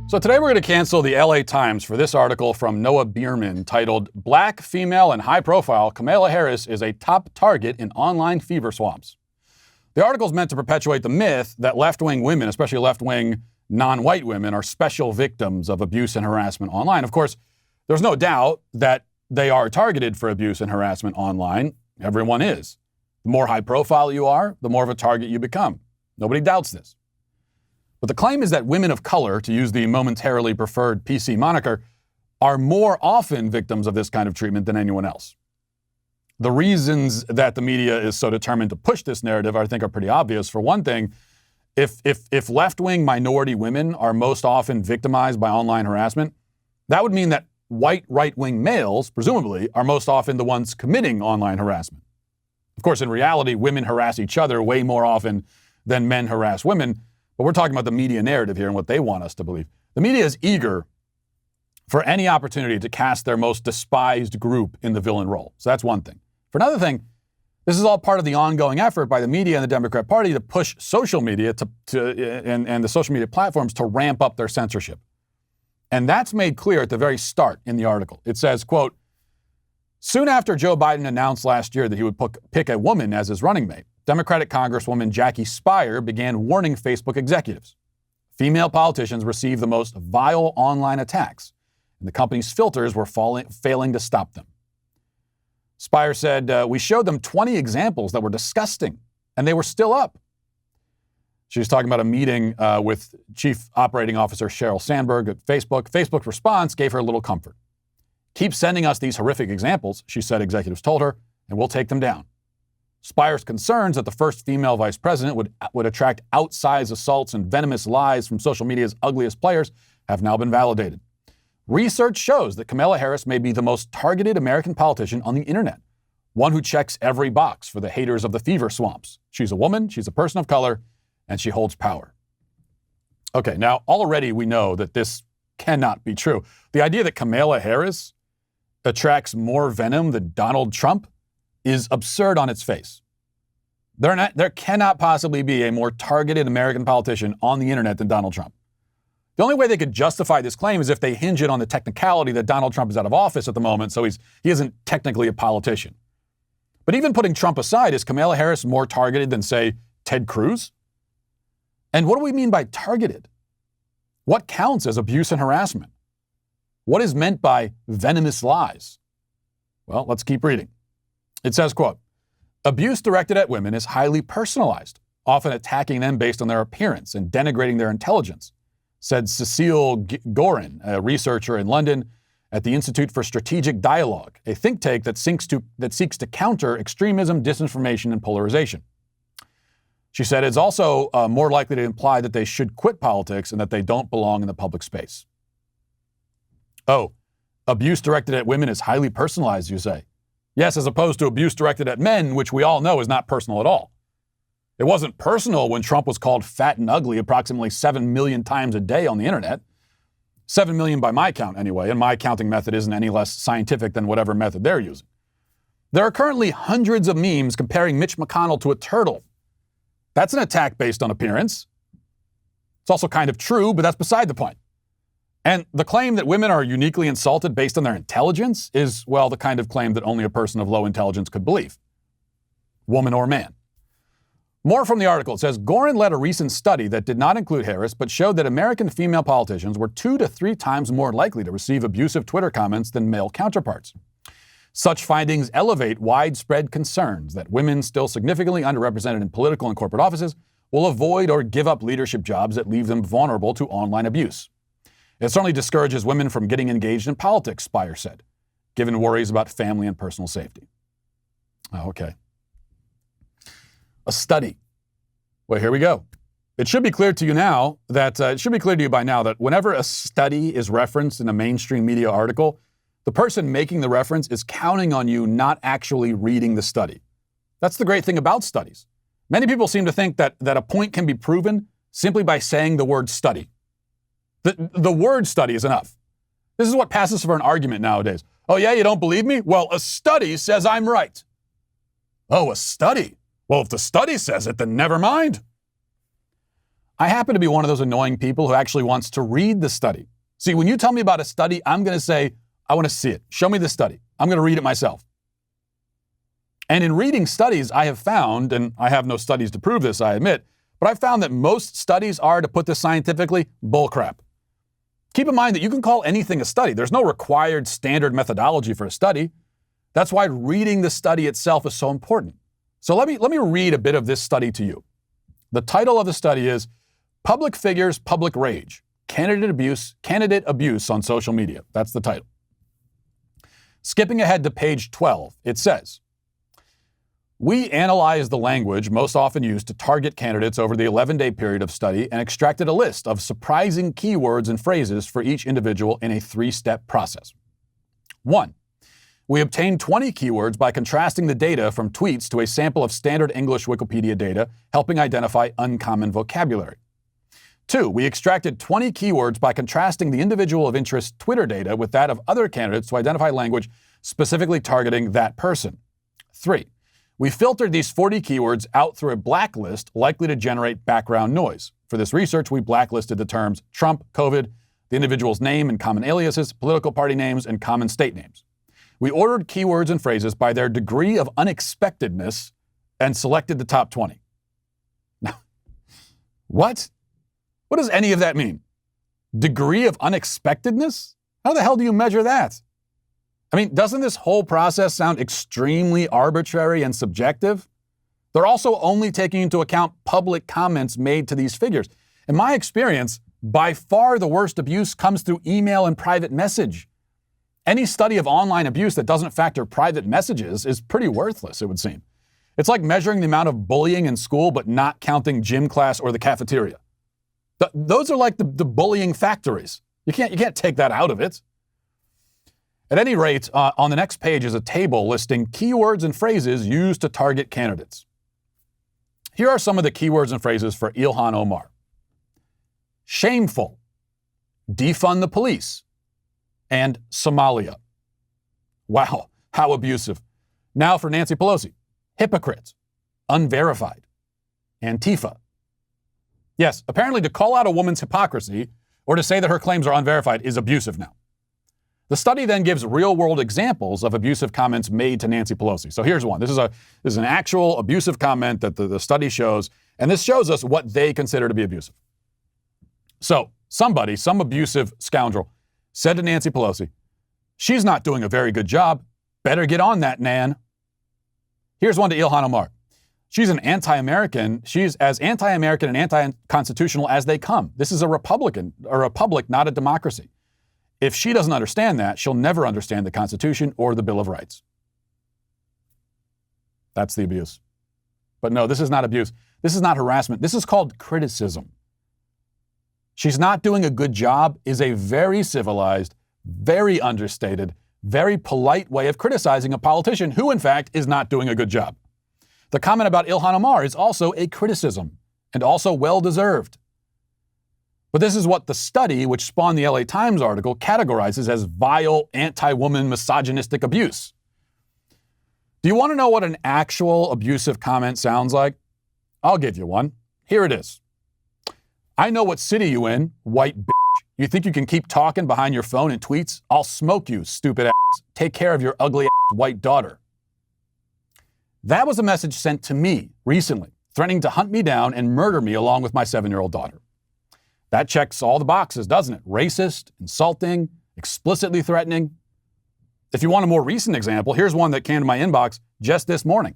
So today we're going to cancel the LA Times for this article from Noah Bierman titled, "Black, Female, and High Profile, Kamala Harris is a Top Target in Online Fever Swamps." The article is meant to perpetuate the myth that left-wing women, especially left-wing non-white women, are special victims of abuse and harassment online. Of course, there's no doubt that they are targeted for abuse and harassment online. Everyone is. The more high profile you are, the more of a target you become. Nobody doubts this. But the claim is that women of color, to use the momentarily preferred PC moniker, are more often victims of this kind of treatment than anyone else. The reasons that the media is so determined to push this narrative, I think, are pretty obvious. For one thing, if left-wing minority women are most often victimized by online harassment, that would mean that white right-wing males, presumably, are most often the ones committing online harassment. Of course, in reality, women harass each other way more often than men harass women, but we're talking about the media narrative here and what they want us to believe. The media is eager for any opportunity to cast their most despised group in the villain role. So that's one thing. For another thing, this is all part of the ongoing effort by the media and the Democrat Party to push social media and the social media platforms to ramp up their censorship. And that's made clear at the very start in the article. It says, quote, "Soon after Joe Biden announced last year that he would pick a woman as his running mate, Democratic Congresswoman Jackie Speier began warning Facebook executives. Female politicians receive the most vile online attacks, and the company's filters were failing to stop them. Speier said, we showed them 20 examples that were disgusting, and they were still up." She was talking about a meeting with Chief Operating Officer Sheryl Sandberg at Facebook. Facebook's response gave her a little comfort. "Keep sending us these horrific examples," she said executives told her, "and we'll take them down." Speier's concerns that the first female vice president would attract outsized assaults and venomous lies from social media's ugliest players have now been validated. Research shows that Kamala Harris may be the most targeted American politician on the internet, one who checks every box for the haters of the fever swamps. She's a woman, she's a person of color, and she holds power. Okay, now already we know that this cannot be true. The idea that Kamala Harris attracts more venom than Donald Trump is absurd on its face. There cannot possibly be a more targeted American politician on the internet than Donald Trump. The only way they could justify this claim is if they hinge it on the technicality that Donald Trump is out of office at the moment, so he isn't technically a politician. But even putting Trump aside, is Kamala Harris more targeted than, say, Ted Cruz? And what do we mean by targeted? What counts as abuse and harassment? What is meant by venomous lies? Well, let's keep reading. It says, quote, "Abuse directed at women is highly personalized, often attacking them based on their appearance and denigrating their intelligence," said Cecile Gorin, a researcher in London at the Institute for Strategic Dialogue, a think tank that seeks to counter extremism, disinformation, and polarization. She said it's also more likely to imply that they should quit politics and that they don't belong in the public space. Oh, abuse directed at women is highly personalized, you say? Yes, as opposed to abuse directed at men, which we all know is not personal at all. It wasn't personal when Trump was called fat and ugly approximately 7 million times a day on the internet. 7 million by my count anyway, and my counting method isn't any less scientific than whatever method they're using. There are currently hundreds of memes comparing Mitch McConnell to a turtle. That's an attack based on appearance. It's also kind of true, but that's beside the point. And the claim that women are uniquely insulted based on their intelligence is, well, the kind of claim that only a person of low intelligence could believe, woman or man. More from the article. It says, Gorin led a recent study that did not include Harris, but showed that American female politicians were 2 to 3 times more likely to receive abusive Twitter comments than male counterparts. Such findings elevate widespread concerns that women still significantly underrepresented in political and corporate offices will avoid or give up leadership jobs that leave them vulnerable to online abuse. It certainly discourages women from getting engaged in politics, Speier said, given worries about family and personal safety. Oh, okay. A study. Well, here we go. It should be clear to you now that by now that whenever a study is referenced in a mainstream media article, the person making the reference is counting on you not actually reading the study. That's the great thing about studies. Many people seem to think that a point can be proven simply by saying the word study. The word study is enough. This is what passes for an argument nowadays. Oh yeah, you don't believe me? Well, a study says I'm right. Oh, a study? Well, if the study says it, then never mind. I happen to be one of those annoying people who actually wants to read the study. See, when you tell me about a study, I'm going to say, I want to see it. Show me the study. I'm going to read it myself. And in reading studies, I have found, and I have no studies to prove this, I admit, but I've found that most studies are, to put this scientifically, bullcrap. Keep in mind that you can call anything a study. There's no required standard methodology for a study. That's why reading the study itself is so important. So let me read a bit of this study to you. The title of the study is Public Figures, Public Rage, Candidate Abuse on Social Media. That's the title. Skipping ahead to page 12, it says, we analyzed the language most often used to target candidates over the 11-day period of study and extracted a list of surprising keywords and phrases for each individual in a 3-step process. 1. We obtained 20 keywords by contrasting the data from tweets to a sample of standard English Wikipedia data, helping identify uncommon vocabulary. 2. We extracted 20 keywords by contrasting the individual of interest Twitter data with that of other candidates to identify language specifically targeting that person. 3. We filtered these 40 keywords out through a blacklist likely to generate background noise. For this research, we blacklisted the terms Trump, COVID, the individual's name and common aliases, political party names, and common state names. We ordered keywords and phrases by their degree of unexpectedness and selected the top 20. Now, what? What does any of that mean? Degree of unexpectedness? How the hell do you measure that? I mean, doesn't this whole process sound extremely arbitrary and subjective? They're also only taking into account public comments made to these figures. In my experience, by far the worst abuse comes through email and private message. Any study of online abuse that doesn't factor private messages is pretty worthless, it would seem. It's like measuring the amount of bullying in school but not counting gym class or the cafeteria. Those are like the bullying factories. You can't take that out of it. At any rate, on the next page is a table listing keywords and phrases used to target candidates. Here are some of the keywords and phrases for Ilhan Omar. Shameful, defund the police, and Somalia. Wow, how abusive. Now for Nancy Pelosi. Hypocrite, unverified, Antifa. Yes, apparently to call out a woman's hypocrisy or to say that her claims are unverified is abusive now. The study then gives real-world examples of abusive comments made to Nancy Pelosi. So here's one. This is an actual abusive comment that the study shows, and this shows us what they consider to be abusive. So some abusive scoundrel, said to Nancy Pelosi, "She's not doing a very good job. Better get on that, Nan." Here's one to Ilhan Omar. She's an anti-American. She's as anti-American and anti-constitutional as they come. This is a republic, not a democracy. If she doesn't understand that, she'll never understand the Constitution or the Bill of Rights. That's the abuse. But no, this is not abuse. This is not harassment. This is called criticism. She's not doing a good job is a very civilized, very understated, very polite way of criticizing a politician who, in fact, is not doing a good job. The comment about Ilhan Omar is also a criticism, and also well-deserved. But this is what the study, which spawned the LA Times article, categorizes as vile, anti-woman, misogynistic abuse. Do you want to know what an actual abusive comment sounds like? I'll give you one. Here it is. "I know what city you in, white bitch. You think you can keep talking behind your phone and tweets? I'll smoke you, stupid ass. Take care of your ugly ass white daughter." That was a message sent to me recently, threatening to hunt me down and murder me along with my 7-year-old daughter. That checks all the boxes, doesn't it? Racist, insulting, explicitly threatening. If you want a more recent example, here's one that came to my inbox just this morning.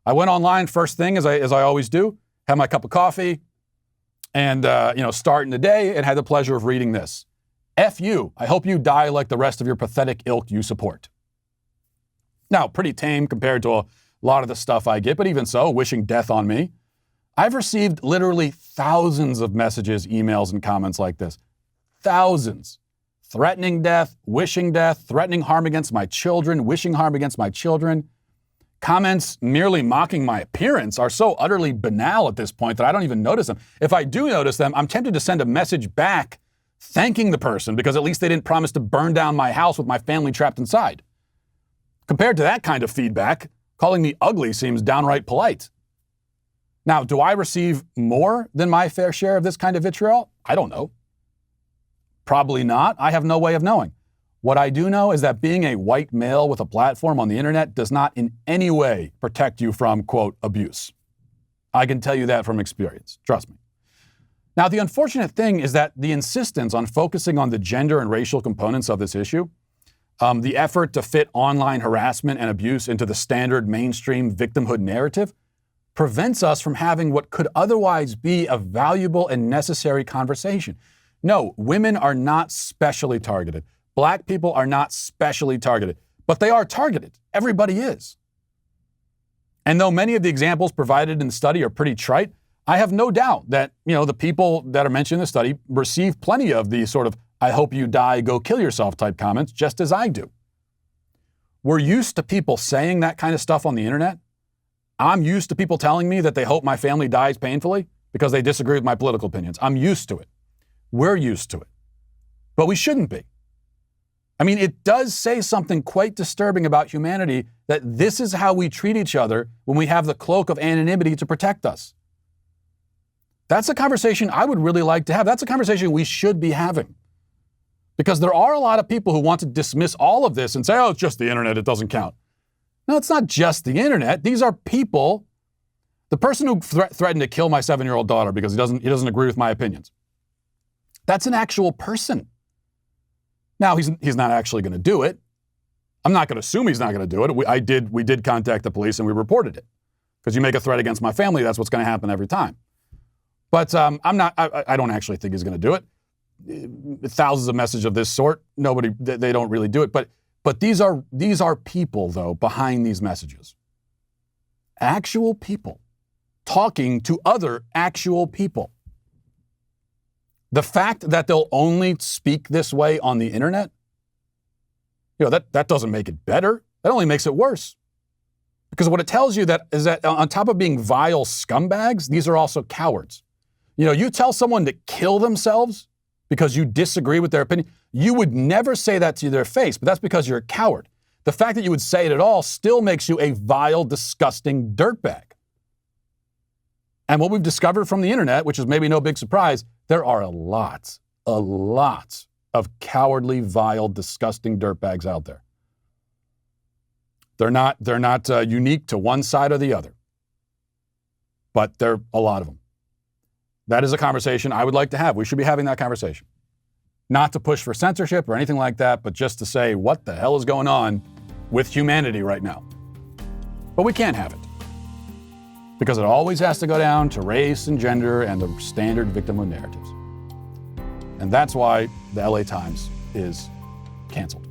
I went online first thing, as I always do, had my cup of coffee, and starting the day, and had the pleasure of reading this. "F you. I hope you die like the rest of your pathetic ilk you support." Now, pretty tame compared to a lot of the stuff I get, but even so, wishing death on me. I've received literally thousands of messages, emails, and comments like this. Thousands. Threatening death, wishing death, threatening harm against my children, wishing harm against my children. Comments merely mocking my appearance are so utterly banal at this point that I don't even notice them. If I do notice them, I'm tempted to send a message back thanking the person because at least they didn't promise to burn down my house with my family trapped inside. Compared to that kind of feedback, calling me ugly seems downright polite. Now, do I receive more than my fair share of this kind of vitriol? I don't know. Probably not. I have no way of knowing. What I do know is that being a white male with a platform on the internet does not in any way protect you from, quote, abuse. I can tell you that from experience. Trust me. Now, the unfortunate thing is that the insistence on focusing on the gender and racial components of this issue, the effort to fit online harassment and abuse into the standard mainstream victimhood narrative, prevents us from having what could otherwise be a valuable and necessary conversation. No, women are not specially targeted. Black people are not specially targeted, but they are targeted. Everybody is. And though many of the examples provided in the study are pretty trite, I have no doubt that, the people that are mentioned in the study receive plenty of the sort of, I hope you die, go kill yourself type comments, just as I do. We're used to people saying that kind of stuff on the internet. I'm used to people telling me that they hope my family dies painfully because they disagree with my political opinions. I'm used to it. We're used to it. But we shouldn't be. I mean, it does say something quite disturbing about humanity that this is how we treat each other when we have the cloak of anonymity to protect us. That's a conversation I would really like to have. That's a conversation we should be having. Because there are a lot of people who want to dismiss all of this and say, oh, it's just the internet, it doesn't count. No, it's not just the internet. These are people. The person who threatened to kill my 7-year-old daughter because he doesn't agree with my opinions. That's an actual person. Now, he's not actually going to do it. I'm not going to assume he's not going to do it. We did contact the police and we reported it. Because you make a threat against my family, that's what's going to happen every time. But I don't actually think he's going to do it. Thousands of messages of this sort, they don't really do it. But these are people, though, behind these messages. Actual people talking to other actual people. The fact that they'll only speak this way on the internet, that doesn't make it better. That only makes it worse. Because what it tells you is that on top of being vile scumbags, these are also cowards. You tell someone to kill themselves because you disagree with their opinion, you would never say that to their face, but that's because you're a coward. The fact that you would say it at all still makes you a vile, disgusting dirtbag. And what we've discovered from the internet, which is maybe no big surprise, there are a lot of cowardly, vile, disgusting dirtbags out there. They're not unique to one side or the other, but there are a lot of them. That is a conversation I would like to have. We should be having that conversation. Not to push for censorship or anything like that, but just to say what the hell is going on with humanity right now. But we can't have it. Because it always has to go down to race and gender and the standard victimhood narratives. And that's why the LA Times is canceled.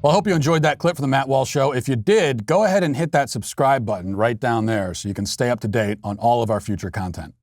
Well, I hope you enjoyed that clip from the Matt Walsh Show. If you did, go ahead and hit that subscribe button right down there so you can stay up to date on all of our future content.